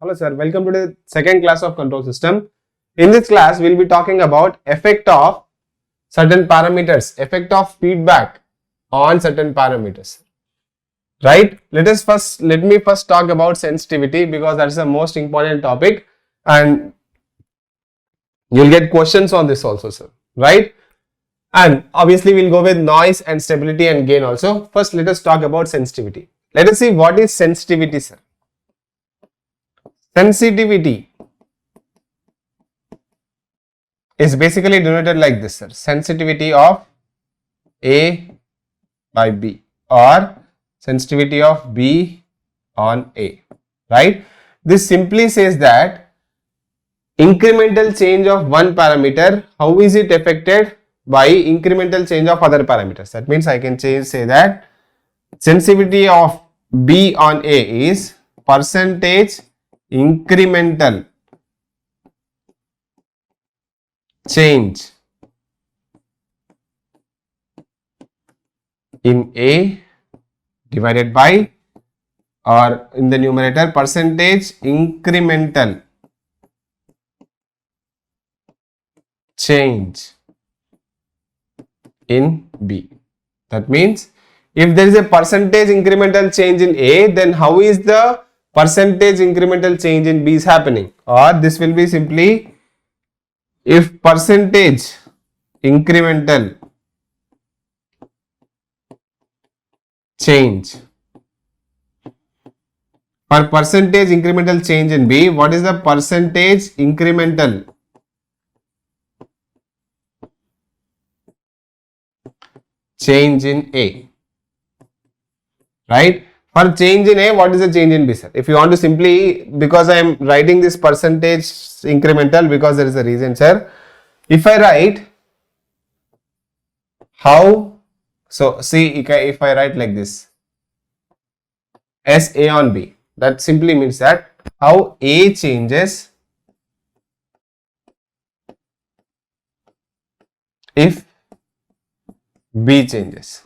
Hello sir, welcome to the second class of control system. In this class, we'll be talking about effect of certain parameters, effect of feedback on certain parameters. Right? Let me first talk about sensitivity because that's the most important topic and you'll get questions on this also, sir. Right? And obviously we'll go with noise and stability and gain also. First, let us talk about sensitivity. Let us see what is sensitivity, sir. Sensitivity is basically denoted like this, sir. Sensitivity of A by B or sensitivity of B on A, right? This simply says that incremental change of one parameter, how is it affected by incremental change of other parameters? That means I can say that sensitivity of B on A is percentage incremental change in A divided by, or in the numerator, percentage incremental change in B. That means if there is a percentage incremental change in A, then how is the percentage incremental change in B is happening? Or this will be simply if percentage incremental change for percentage incremental change in B, what is the percentage incremental change in A, right? For change in A, what is the change in B, sir? If you want to simply, because I am writing this percentage incremental because there is a reason, sir. If I write how, so see if I write like this, S A on B, that simply means that how A changes if B changes,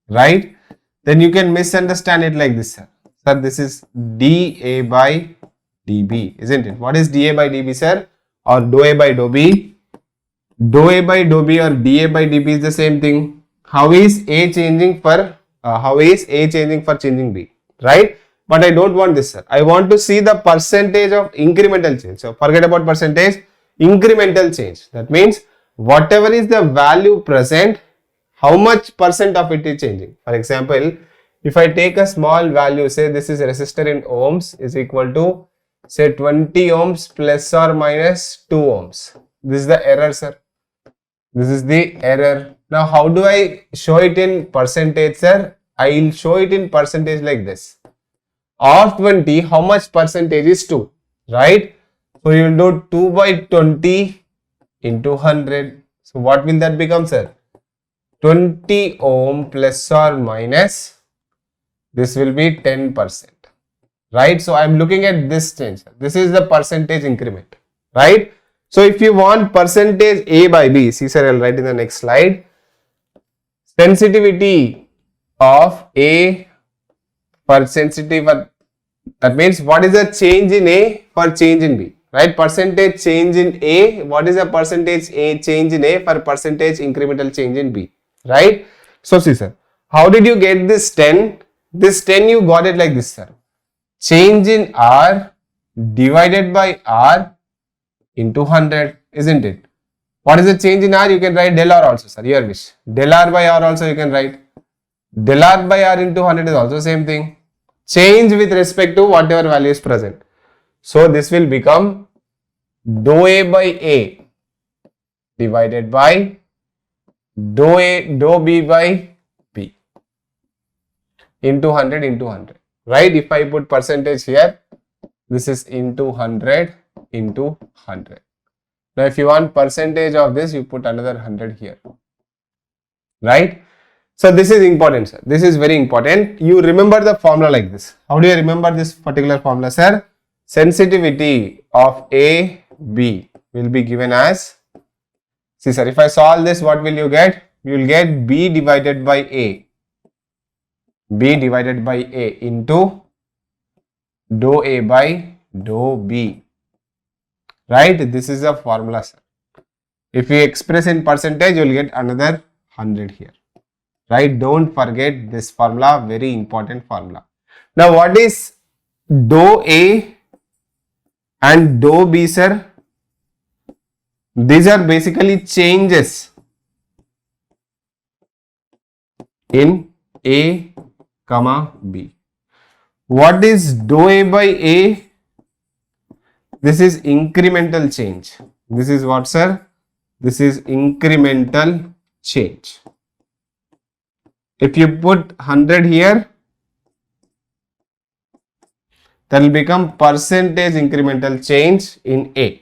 right? Then you can misunderstand it like this, sir. Sir, this is dA by dB, isn't it? What is dA by dB, sir? Or dou A by dou B? Dou A by dou B or dA by dB is the same thing. How is A changing for changing B, right? But I don't want this, sir. I want to see the percentage of incremental change. So forget about percentage, incremental change. That means whatever is the value present, how much percent of it is changing. For example, if I take a small value, say this is a resistor in ohms is equal to say 20 ohms plus or minus 2 ohms. This is the error, sir. This is the error. Now, how do I show it in percentage, sir? I will show it in percentage like this. Of 20, how much percentage is 2, right? So, you will do 2 by 20 into 100. So, what will that become, sir? 20 ohm plus or minus, this will be 10%, right? So, I am looking at this change. This is the percentage increment, right? So, if you want percentage A by B, see sir, I will write in the next slide. Sensitivity of A for sensitive, that means what is the change in A for change in B, right? Percentage change in A, what is the percentage A change in A for percentage incremental change in B, right? So, see sir, how did you get this 10? This 10 you got it like this, sir. Change in R divided by R into 100, isn't it? What is the change in R? You can write del R also, sir, your wish. Del R by R also you can write. Del R by R into 100 is also same thing. Change with respect to whatever value is present. So, this will become dou A by A divided by dou B by B into 100 into 100, right? If I put percentage here, this is into 100 into 100. Now, if you want percentage of this, you put another 100 here, right? So, this is important, sir. This is very important. You remember the formula like this. How do you remember this particular formula, sir? Sensitivity of A, B will be given as, see sir, if I solve this, what will you get? You will get B divided by A. B divided by A into dou A by dou B. Right? This is a formula, sir. If you express in percentage, you will get another 100 here. Right? Don't forget this formula, very important formula. Now, what is dou A and dou B, sir? These are basically changes in A, comma B. What is dou A by A? This is incremental change. This is what, sir? This is incremental change. If you put 100 here, that will become percentage incremental change in A.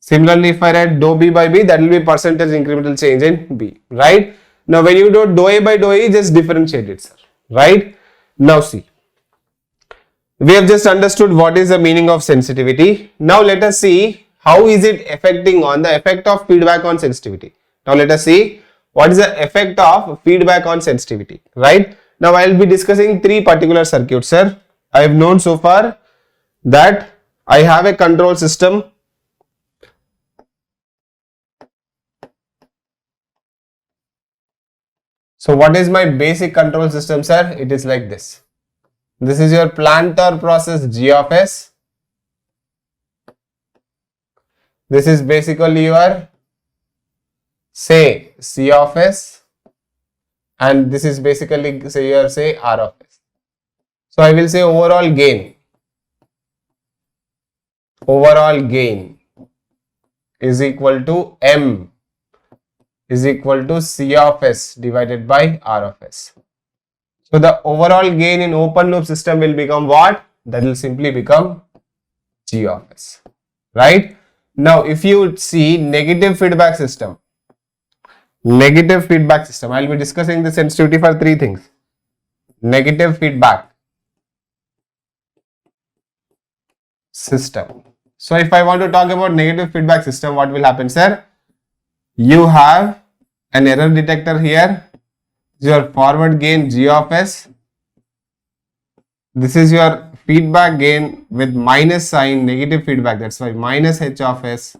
Similarly, if I write dou B by B, that will be percentage incremental change in B, right? Now, when you do dou A by dou E, just differentiate it, sir, right? Now, see, we have just understood what is the meaning of sensitivity. Now, let us see how is it affecting on the effect of feedback on sensitivity. Now, let us see what is the effect of feedback on sensitivity, right? Now, I will be discussing three particular circuits, sir. I have known so far that I have a control system. So, what is my basic control system, sir? It is like this. This is your plant or process G of S. This is basically your, say, C of S. And this is basically, say, your, say, R of S. So, I will say overall gain. Overall gain is equal to M is equal to C of S divided by R of S. So, the overall gain in open loop system will become what? That will simply become G of S, right? Now, if you see negative feedback system, I will be discussing the sensitivity for three things. Negative feedback system. So, if I want to talk about negative feedback system, what will happen, sir? You have an error detector here, your forward gain G of S. This is your feedback gain with minus sign, negative feedback, that's why minus H of S.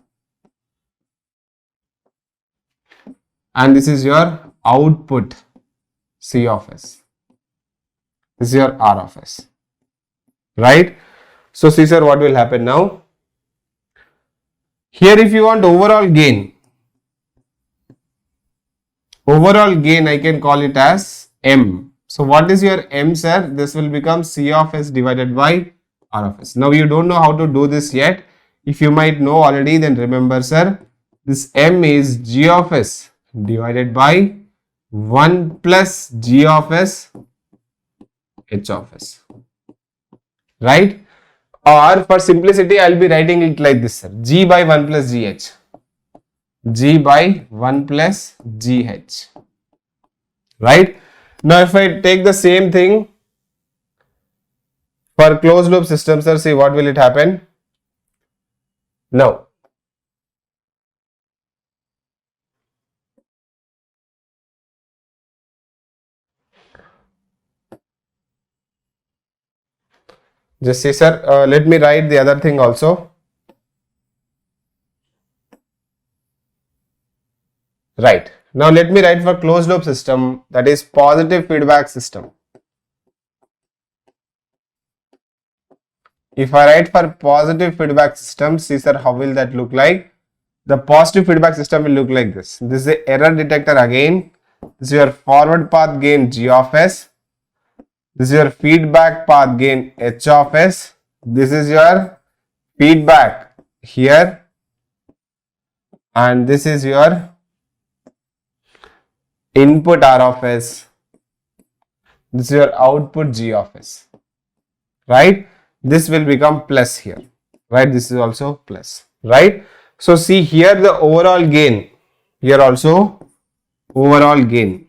And this is your output C of S. This is your R of S, right? So, see, sir, what will happen now? Here, if you want overall gain I can call it as M. So, what is your M, sir? This will become C of S divided by R of S. Now, you don't know how to do this yet. If you might know already, then remember, sir, this M is G of S divided by 1 plus G of S H of S, right? Or for simplicity, I will be writing it like this, sir. G by 1 plus GH. G by 1 plus GH, right? Now, if I take the same thing for closed loop systems, sir, see what will it happen? Now, just see, sir, let me write the other thing also. Right. Now, let me write for closed loop system, that is positive feedback system. If I write for positive feedback system, see, sir, how will that look like? The positive feedback system will look like this. This is the error detector again. This is your forward path gain G of S. This is your feedback path gain H of S. This is your feedback here. And this is your input R of S. This is your output G of S. Right? This will become plus here. Right? This is also plus. Right? So, see here the overall gain. Here also overall gain.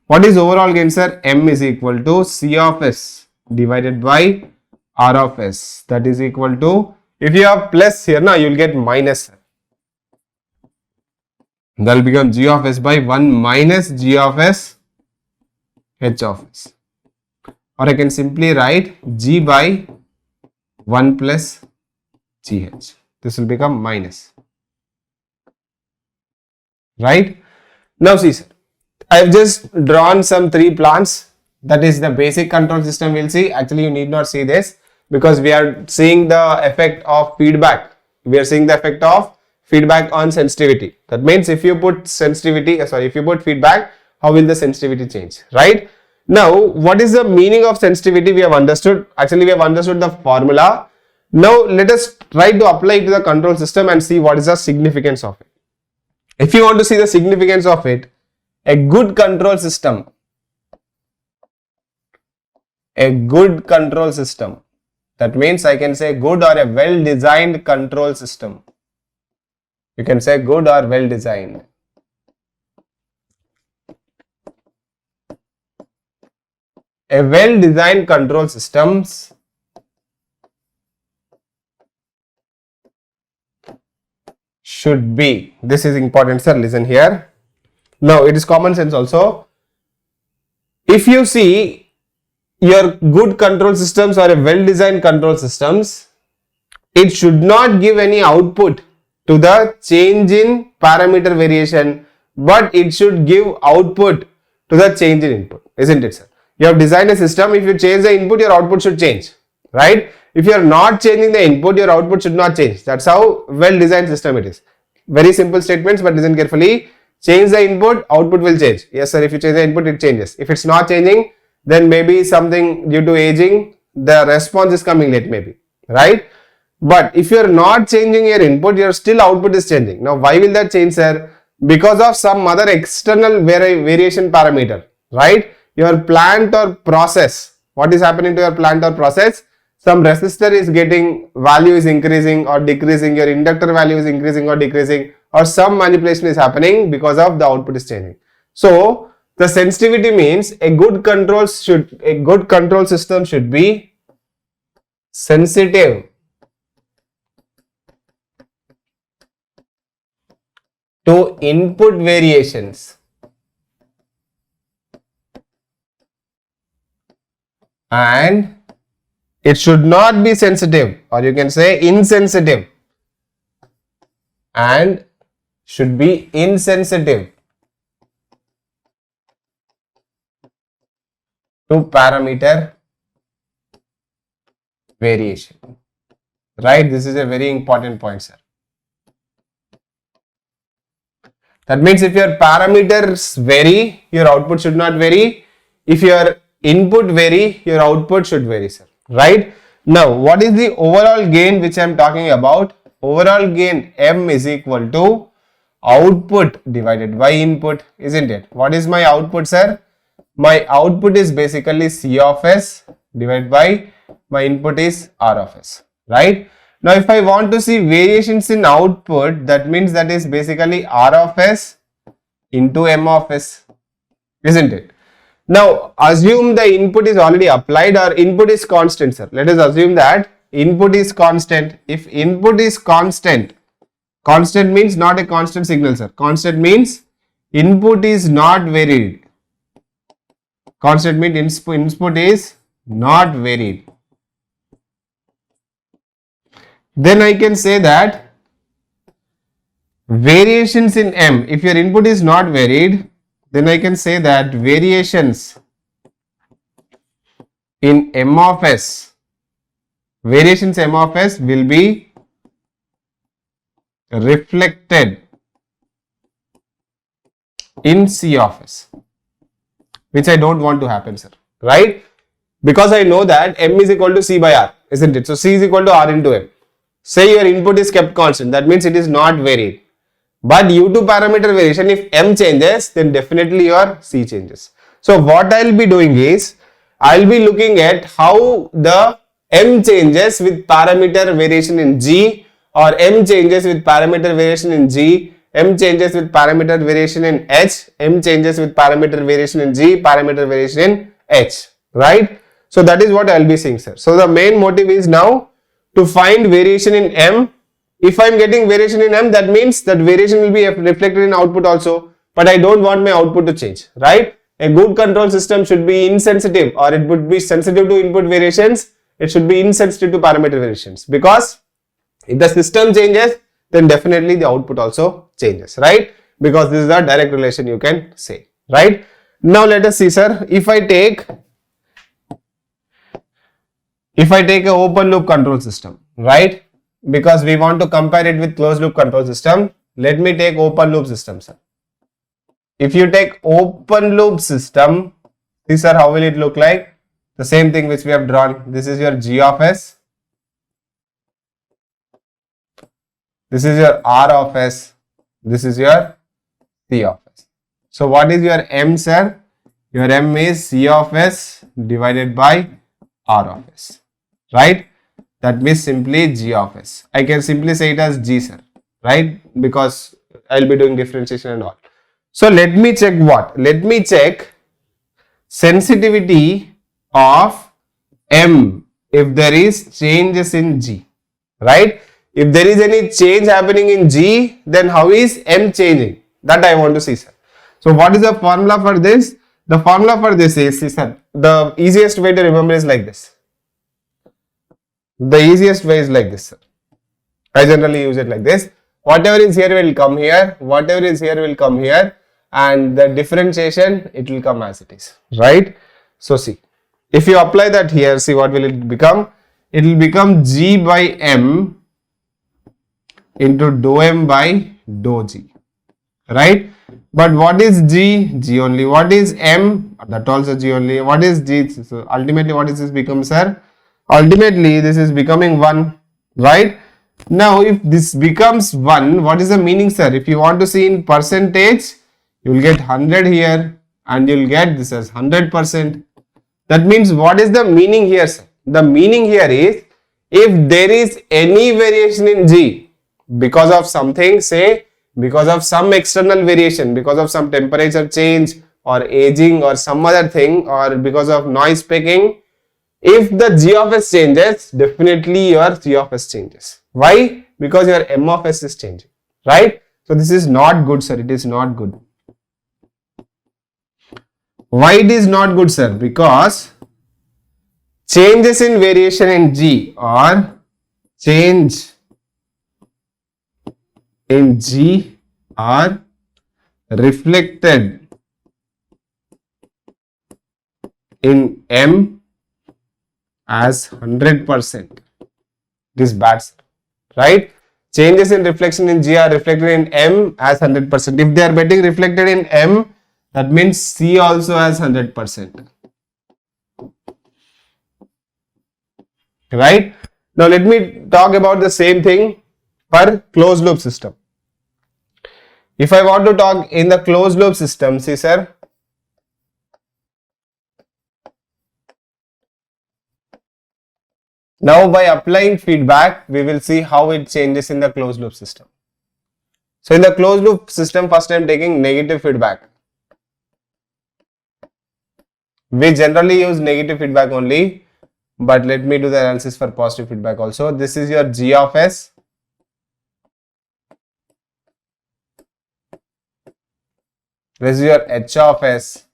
What is overall gain, sir? M is equal to C of S divided by R of S. That is equal to, if you have plus here, now you will get minus. That will become G of S by 1 minus G of S H of S. or I can simply write G by 1 plus GH. This will become minus. Right? Now see sir, I have just drawn some 3 plants. That is the basic control system we'll see. Actually, you need not see this because we are seeing the effect of feedback. We are seeing the effect of feedback on sensitivity. That means if you put if you put feedback, how will the sensitivity change, right? Now, what is the meaning of sensitivity? We have understood. Actually, we have understood the formula. Now, let us try to apply it to the control system and see what is the significance of it. If you want to see the significance of it, a good control system, that means I can say good or a well designed control system. You can say good or well designed. A well designed control systems should be, this is important sir, listen here. Now it is common sense also. If you see your good control systems or a well designed control systems, it should not give any output to the change in parameter variation, but it should give output to the change in input, isn't it sir? You have designed a system, if you change the input, your output should change, right? If you are not changing the input, your output should not change. That's how well designed system it is. Very simple statements, but listen carefully. Change the input, output will change. Yes sir, if you change the input, it changes. If it's not changing, then maybe something due to aging, the response is coming late maybe, right? But if you are not changing your input, your still output is changing. Now why will that change sir? Because of some other external variation parameter, right? Your plant or process, what is happening to your plant or process? Some resistor is getting, value is increasing or decreasing, your inductor value is increasing or decreasing, or some manipulation is happening because of the output is changing. So the sensitivity means a good control system should be sensitive to input variations and it should not be sensitive, or you can say insensitive, and should be insensitive to parameter variation, right? This is a very important point sir. That means if your parameters vary, your output should not vary. If your input vary, your output should vary sir, right? Now what is the overall gain which I am talking about? Overall gain M is equal to output divided by input, isn't it? What is my output sir? My output is basically C of S divided by my input is R of S, right? Now if I want to see variations in output, that means that is basically R of S into M of S, isn't it? Now assume the input is already applied or input is constant sir. Let us assume that input is constant. If input is constant, constant means not a constant signal sir. Constant means input is not varied. Constant means input is not varied. Then I can say that variations in M, if your input is not varied, then I can say that variations in M of S, variations M of S will be reflected in C of S, which I don't want to happen sir, right? Because I know that M is equal to C by R, isn't it? So C is equal to R into M. Say your input is kept constant, that means it is not varied. But due to parameter variation, if M changes, then definitely your C changes. So what I will be doing is, I will be looking at how the M changes with parameter variation in G, or M changes with parameter variation in G, M changes with parameter variation in H, M changes with parameter variation in G, parameter variation in H, right? So that is what I will be seeing sir. So the main motive is now to find variation in M. If I am getting variation in M, that means that variation will be reflected in output also, but I don't want my output to change, right? a good control system should be insensitive, or it would be sensitive to input variations. It should be insensitive to parameter variations, because if the system changes, then definitely the output also changes, right? Because this is a direct relation, you can say, right? Now let us see, sir, if I take a open loop control system, right? Because we want to compare it with closed loop control system, let me take open loop system, sir. If you take open loop system, see sir, how will it look like? The same thing which we have drawn. This is your G of S. This is your R of S. This is your C of S. So what is your M, sir? Your M is C of S divided by R of S, right? That means simply G of S. I can simply say it as G, sir, right? Because I'll be doing differentiation and all. So let me check what? Let me check sensitivity of M if there is changes in G, right? If there is any change happening in G, then how is M changing? That I want to see, sir. So what is the formula for this? The formula for this is, sir, the easiest way to remember is like this. The easiest way is like this, sir. I generally use it like this. Whatever is here will come here, whatever is here will come here, and the differentiation, it will come as it is, right? So see, if you apply that here, see what will it become? It will become G by M into dou M by dou G, right? But what is G? G only. What is M? That also G only. What is G? So ultimately what is this become, sir? Ultimately this is becoming 1, right? Now if this becomes 1, what is the meaning, sir? If you want to see in percentage, you will get 100 here and you will get this as 100%. That means what is the meaning here, sir? The meaning here is, if there is any variation in G because of something, say because of some external variation, because of some temperature change or aging or some other thing, or because of noise picking, if the G of S changes, definitely your G of S changes. Why? Because your M of S is changing, right? So this is not good, sir. It is not good. Why it is not good, sir? Because changes in variation in G or change in G are reflected in M as 100%. It is bad, sir, right? Changes in reflection in G are reflected in M as 100%. If they are getting reflected in M, that means C also has 100%. Right? Now let me talk about the same thing for closed loop system. If I want to talk in the closed loop system, see sir, now by applying feedback, we will see how it changes in the closed loop system. So in the closed loop system, first I am taking negative feedback. We generally use negative feedback only, but let me do the analysis for positive feedback also. This is your G of S. This is your H of S.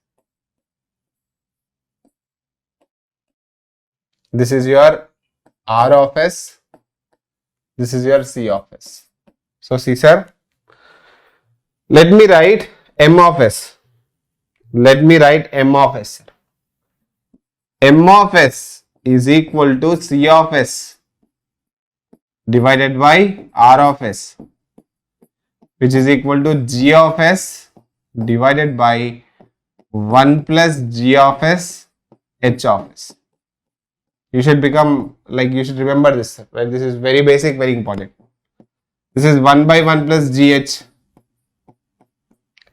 This is your R of S. This is your C of S. So see sir, let me write M of S. Let me write M of S. M of S is equal to C of S divided by R of S, which is equal to G of S divided by 1 plus G of S H of S. You should become like, you should remember this, right? This is very basic, very important. This is 1 by 1 plus GH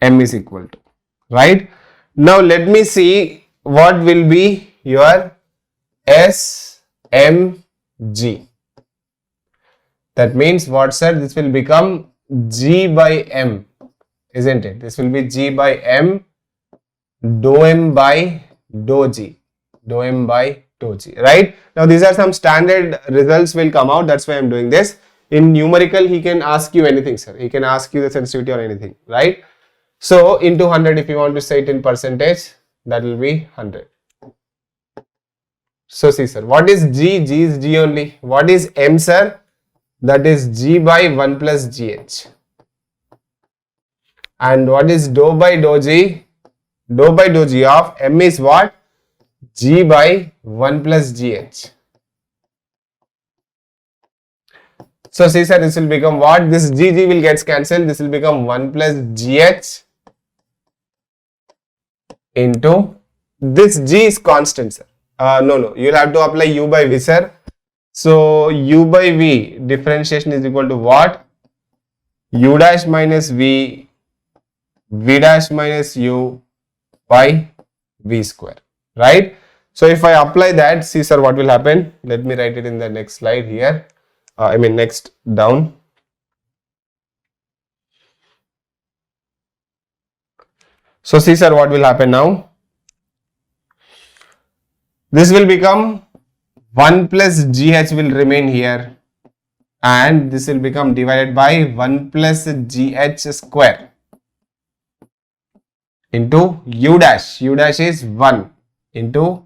M is equal to, right? Now let me see what will be your SMG. That means what, sir? This will become G by M, isn't it? This will be G by M, dou M by dou G, dou M by dou G, right? Now these are some standard results will come out. That's why I'm doing this. In numerical, he can ask you anything, sir. He can ask you the sensitivity or anything, right? So into 100, if you want to say it in percentage, that will be 100. So see sir, what is G? G is G only. What is M sir? That is G by 1 plus GH. And what is dou by dou G? Dou by dou G of M is what? G by 1 plus GH. So see sir, this will become what? This GG will get cancelled. This will become 1 plus GH into this G is constant sir. No, you'll have to apply U by V sir. So U by V differentiation is equal to what? U dash minus V, V dash minus U by V square, right? So if I apply that, see sir what will happen. Let me write it in the next slide here. Next down. So see sir what will happen now. This will become 1 plus GH will remain here and this will become divided by 1 plus GH square into U dash. U dash is 1 into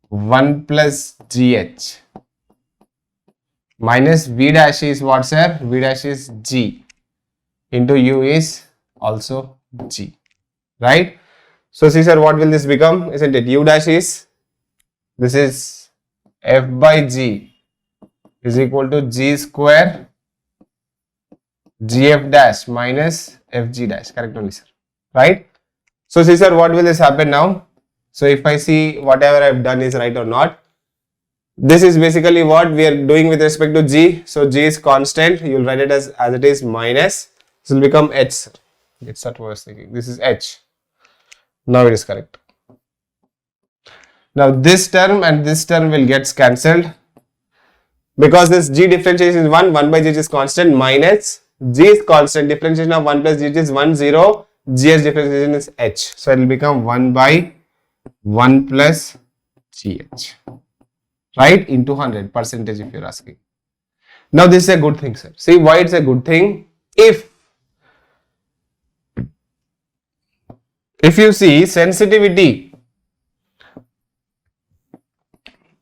1 plus GH minus V dash is what sir? V dash is G into U is also G, right? So see sir what will this become? Isn't it? U dash is, this is F by G is equal to G square GF dash minus FG dash, correct only sir, right? So see sir what will this happen now? So if I see whatever I have done is right or not, this is basically what we are doing with respect to G. So G is constant, you will write it as it is minus, this will become H sir. It's what I was thinking, this is H. Now it is correct. Now this term and this term will get cancelled because this G differentiation is 1 by GH is constant minus G is constant, differentiation of 1 plus GH is 1, 0, GH differentiation is H. So it will become 1 by 1 plus GH, right, into 100 percentage if you are asking. Now this is a good thing sir. See why it's a good thing? If you see sensitivity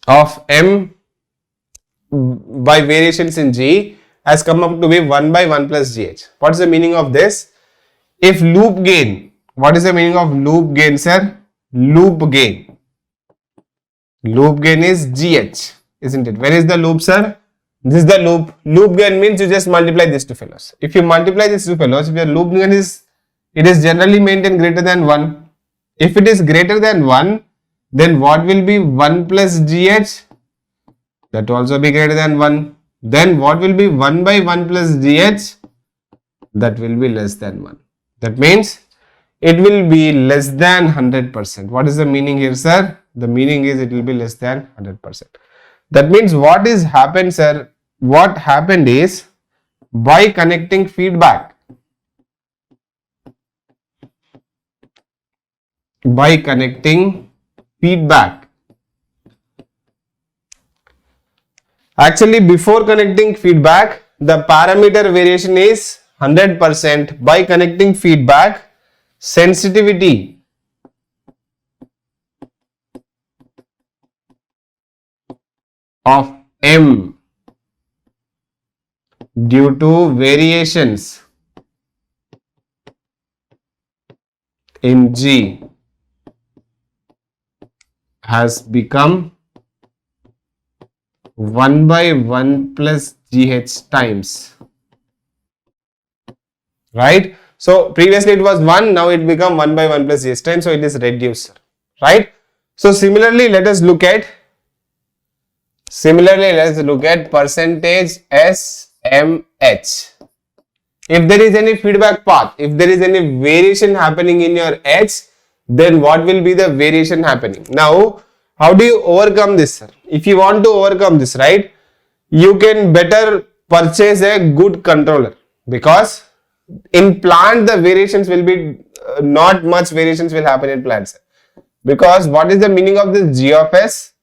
of M by variations in G has come up to be 1 by 1 plus GH. What is the meaning of this? If loop gain, what is the meaning of loop gain sir? Loop gain is GH, isn't it? Where is the loop sir? This is the loop. Loop gain means you just multiply these two fellows. If you multiply these two fellows, if your loop gain is, it is generally maintained greater than 1. If it is greater than 1, then what will be 1 plus GH? That will also be greater than 1. Then what will be 1 by 1 plus GH? That will be less than 1. That means it will be less than 100%. What is the meaning here sir? The meaning is it will be less than 100%. That means what is happened sir? What happened is by connecting feedback, actually before connecting feedback the parameter variation is 100%. By connecting feedback, sensitivity of M due to variations in G has become 1 by 1 plus GH times, right? So previously it was 1, now it become 1 by 1 plus GH times, so it is reduced, right? So similarly let us look at percentage SMH. If there is any feedback path, if there is any variation happening in your H, then what will be the variation happening? Now, how do you overcome this, sir? If you want to overcome this, right, you can better purchase a good controller, because in plant the variations will be not much variations will happen in plants. Because what is the meaning of this G of S?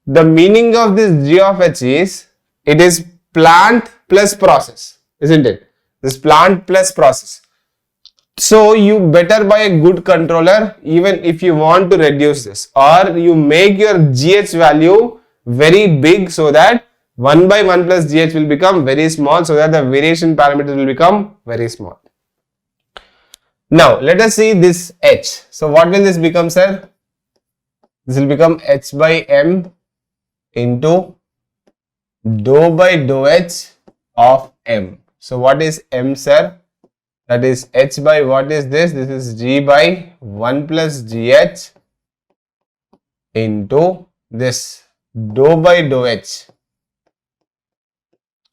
The meaning of this G of H is, it is plant plus process, isn't it? This plant plus process. So you better buy a good controller even if you want to reduce this, or you make your GH value very big so that 1 by 1 plus GH will become very small, so that the variation parameters will become very small. Now let us see this H. So what will this become, sir? This will become H by M into dou by dou H of M. So what is M, sir? That is H by what is this? This is G by 1 plus GH into this dou by dou H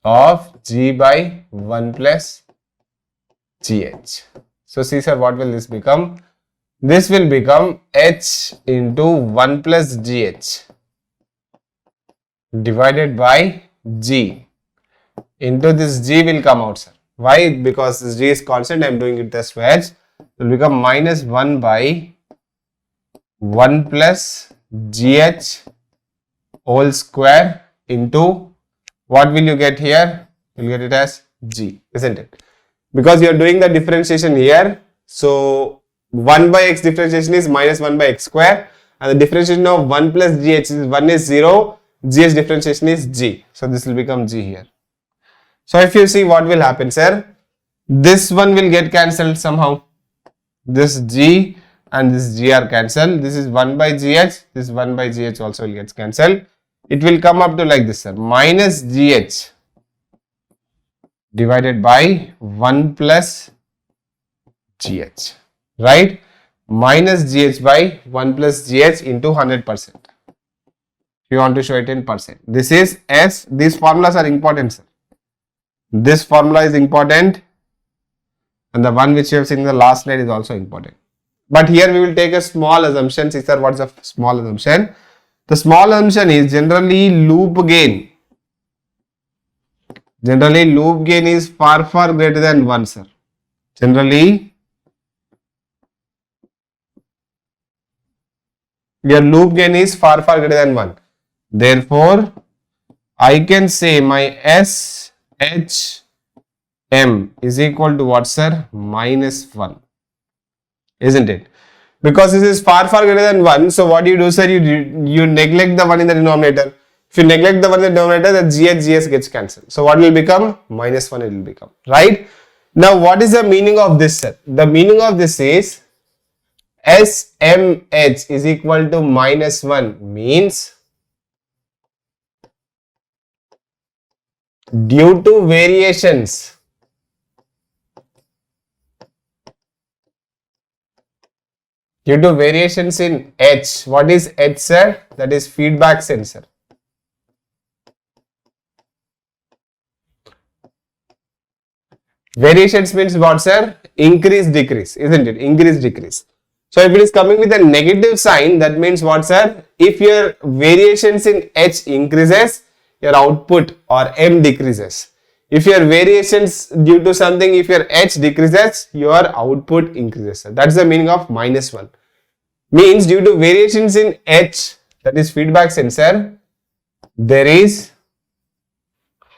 of G by 1 plus GH. So see, sir, what will this become? This will become H into 1 plus GH divided by G into this G will come out, sir. Why? Because this G is constant, I am doing it as H. It will become minus 1 by 1 plus GH whole square into what will you get here? You will get it as G, isn't it? Because you are doing the differentiation here. So 1 by x differentiation is minus 1 by x square, and the differentiation of 1 plus GH is 1 is 0, GH differentiation is G. So this will become G here. So if you see what will happen, sir, this one will get cancelled somehow. This G and this G are cancelled. This is 1 by GH, this 1 by GH also will get cancelled. It will come up to like this, sir, minus GH divided by 1 plus GH, right? Minus GH by 1 plus GH into 100%. If you want to show it in percent. This is S. These formulas are important, sir. This formula is important, and the one which you have seen in the last slide is also important. But here we will take a small assumption. See, sir, what is a small assumption? The small assumption is generally loop gain. Generally loop gain is far greater than 1, sir. Generally your loop gain is far greater than 1. Therefore, I can say my SHM is equal to what, sir? Minus 1. Isn't it? Because this is far greater than 1. So what you do, sir? You neglect the 1 in the denominator. If you neglect the 1 in the denominator, the GH gets cancelled. So what will become? Minus 1 it will become. Right? Now what is the meaning of this, sir? The meaning of this is SMH is equal to minus 1 means due to variations in H. What is H, sir? That is feedback sensor. Variations means what, sir? Increase, decrease, isn't it? Increase, decrease. So if it is coming with a negative sign, that means what, sir? If your variations in H increases, your output or M decreases. If your variations due to something, if your H decreases, your output increases. That's the meaning of minus 1. Means due to variations in H, that is feedback sensor, there is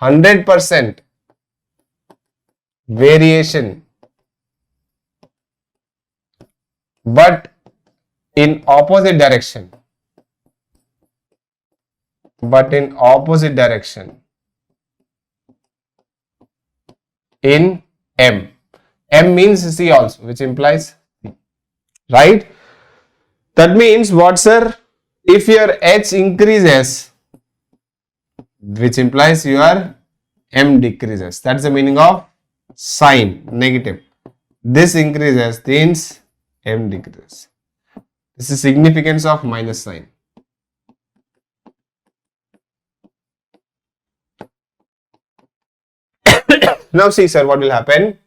100% variation, but in opposite direction. In M. M means C also, which implies C. Right? That means what, sir? If your H increases, which implies your M decreases. That's the meaning of sign, negative. This increases, means M decreases. This is significance of minus sign. Now see, sir, what will happen?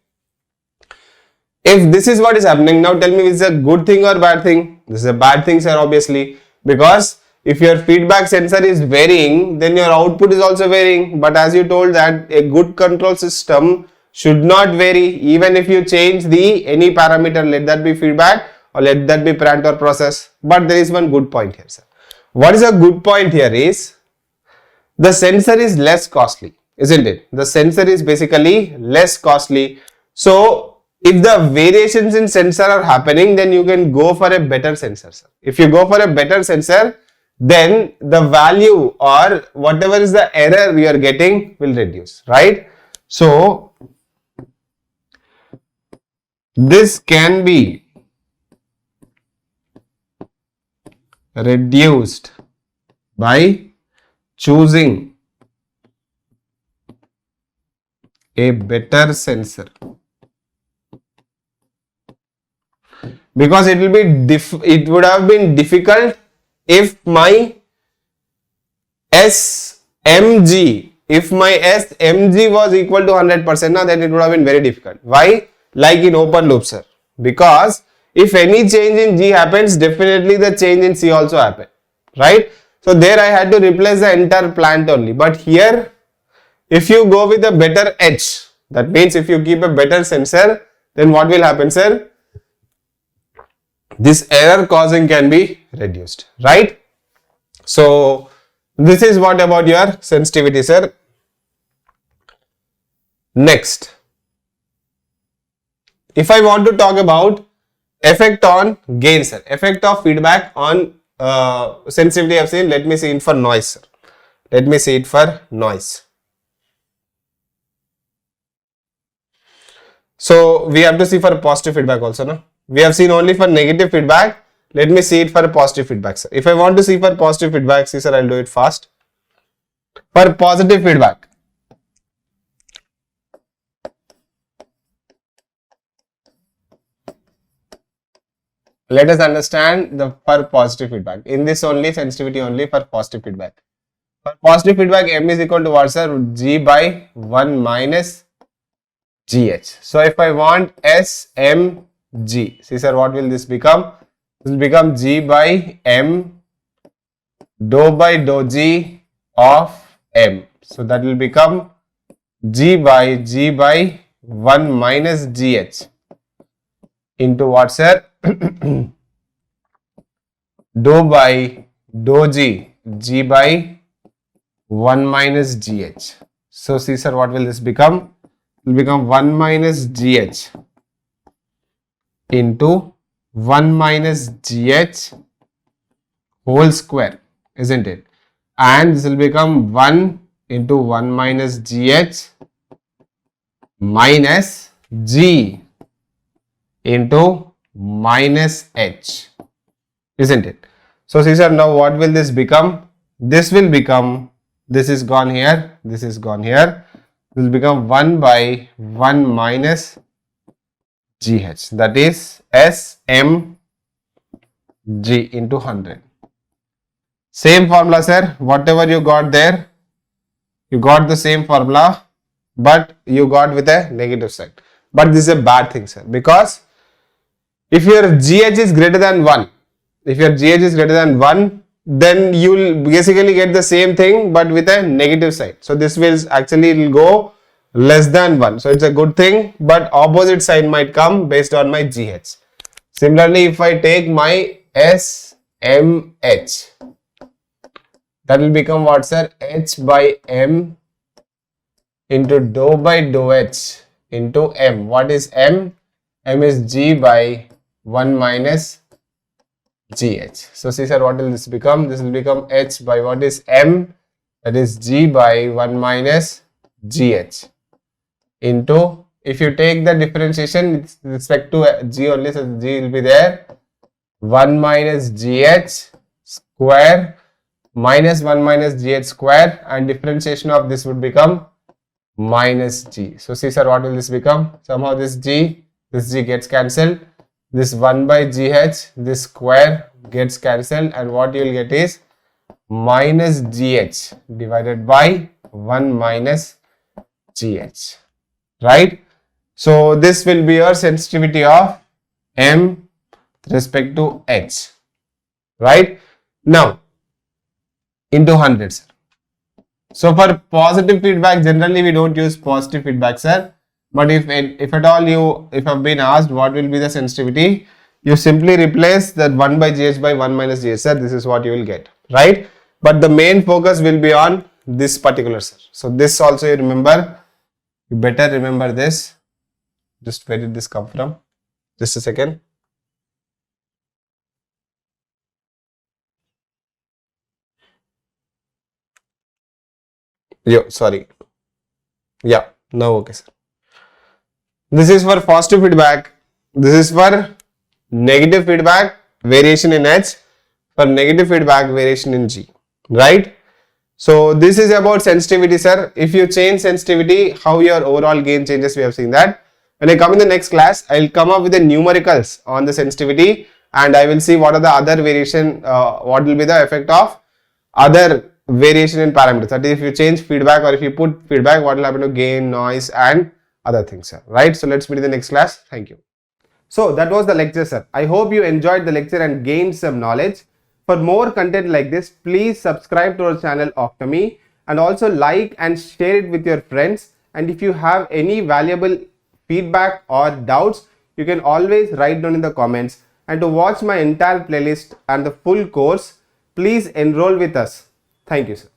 If this is what is happening, now tell me, is it a good thing or bad thing? This is a bad thing, sir, obviously, because if your feedback sensor is varying, then your output is also varying. But as you told that a good control system should not vary, even if you change any parameter, let that be feedback or let that be parent or process. But there is one good point here, sir. What is a good point here is the sensor is less costly, isn't it? The sensor is basically less costly. So if the variations in sensor are happening, then you can go for a better sensor, sir. If you go for a better sensor, then the value or whatever is the error we are getting will reduce, right? So this can be reduced by choosing a better sensor, because it will be it would have been difficult if my SMG was equal to 100%, now then it would have been very difficult. Why? Like in open loop, sir. Because if any change in G happens, definitely the change in C also happen, right? So there I had to replace the entire plant only. But here, if you go with a better H, that means if you keep a better sensor, then what will happen, sir? This error causing can be reduced, right? So this is what about your sensitivity, sir. Next, if I want to talk about effect on gain, sir, effect of feedback on sensitivity I've seen. Let me see it for noise, sir. Let me see it for noise. So we have to see for positive feedback also, no? We have seen only for negative feedback. Let me see it for positive feedback, sir. If I want to see for positive feedback, see, sir, I'll do it fast. For positive feedback, let us understand the for positive feedback. In this only sensitivity only for positive feedback. For positive feedback, M is equal to what, sir? G by 1 minus GH. So if I want SMG, see, sir, what will this become? This will become G by M dou by dou G of M. So that will become G by 1 minus GH into what, sir? Dou by dou G, G by 1 minus GH. So see, sir, what will this become? It will become 1 minus GH into 1 minus GH whole square, isn't it? And this will become 1 into 1 minus GH minus G into minus H, isn't it? So see, sir, now what will this become? This will become, this is gone here, this is gone here. This will become 1 by 1 minus GH, that is SMG into 100. Same formula, sir. Whatever you got there, you got the same formula, but you got with a negative sign. But this is a bad thing, sir, because if your GH is greater than 1, then you will basically get the same thing but with a negative sign. So this will actually will go less than 1. So it's a good thing, but opposite sign might come based on my GH. Similarly, if I take my SMH, that will become what, sir? H by M into dou by dou H into M. What is M? M is G by 1 minus GH. So see, sir, what will this become? This will become H by what is M? That is G by 1 minus GH into, if you take the differentiation with respect to G only, so G will be there, 1 minus GH square minus 1 minus GH square, and differentiation of this would become minus G. So see, sir, what will this become? Somehow this G gets cancelled. This 1 by GH, this square gets cancelled, and what you will get is minus GH divided by 1 minus GH, right? So this will be your sensitivity of M with respect to H, right? Now into 100, sir. So for positive feedback, generally we don't use positive feedback, sir. But if at all if I've been asked what will be the sensitivity, you simply replace that 1 by GH by 1 minus GH, sir. This is what you will get, right? But the main focus will be on this particular, sir. So this also you remember, you better remember this. Just where did this come from? Just a second. Yo, sorry. Yeah, now okay, sir. This is for positive feedback. This is for negative feedback, variation in H. For negative feedback, variation in G. Right? So this is about sensitivity, sir. If you change sensitivity, how your overall gain changes, we have seen that. When I come in the next class, I'll come up with the numericals on the sensitivity and I will see what are the other variation, what will be the effect of other variation in parameters. That is, if you change feedback or if you put feedback, what will happen to gain, noise and other things, sir. Right? So let's meet in the next class. Thank you. So that was the lecture, sir. I hope you enjoyed the lecture and gained some knowledge. For more content like this, please subscribe to our channel Octomy and also like and share it with your friends. And if you have any valuable feedback or doubts, you can always write down in the comments. And to watch my entire playlist and the full course, please enroll with us. Thank you, sir.